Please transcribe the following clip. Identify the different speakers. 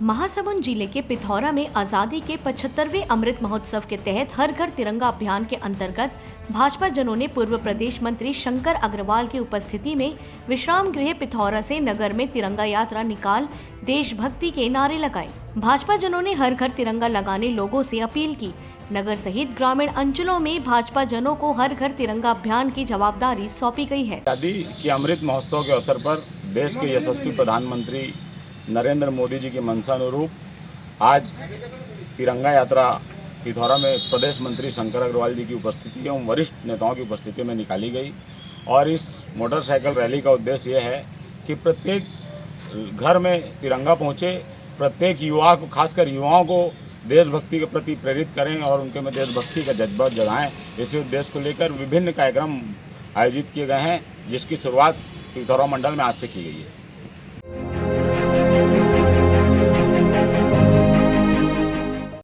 Speaker 1: महासमुंद जिले के पिथौरा में आजादी के 75वें अमृत महोत्सव के तहत हर घर तिरंगा अभियान के अंतर्गत भाजपा जनों ने पूर्व प्रदेश मंत्री शंकर अग्रवाल की उपस्थिति में विश्राम गृह पिथौरा से नगर में तिरंगा यात्रा निकाल देशभक्ति के नारे लगाए। भाजपा जनों ने हर घर तिरंगा लगाने लोगों से अपील की। नगर सहित ग्रामीण अंचलों में भाजपा जनों को हर घर तिरंगा अभियान की जवाबदारी सौंपी गई है।
Speaker 2: आजादी के अमृत महोत्सव के अवसर पर देश के यशस्वी प्रधानमंत्री नरेंद्र मोदी जी की मंशा अनुरूप आज तिरंगा यात्रा पिथौरा में प्रदेश मंत्री शंकर अग्रवाल जी की उपस्थिति एवं वरिष्ठ नेताओं की उपस्थिति में निकाली गई। और इस मोटरसाइकिल रैली का उद्देश्य यह है कि प्रत्येक घर में तिरंगा पहुँचे, प्रत्येक युवा को, खासकर युवाओं को देशभक्ति के प्रति प्रेरित करें और उनके में देशभक्ति का जज्बा जगाएं। इसी उद्देश्य को लेकर विभिन्न कार्यक्रम आयोजित किए गए हैं, जिसकी शुरुआत पिथौरा मंडल में आज से की गई है।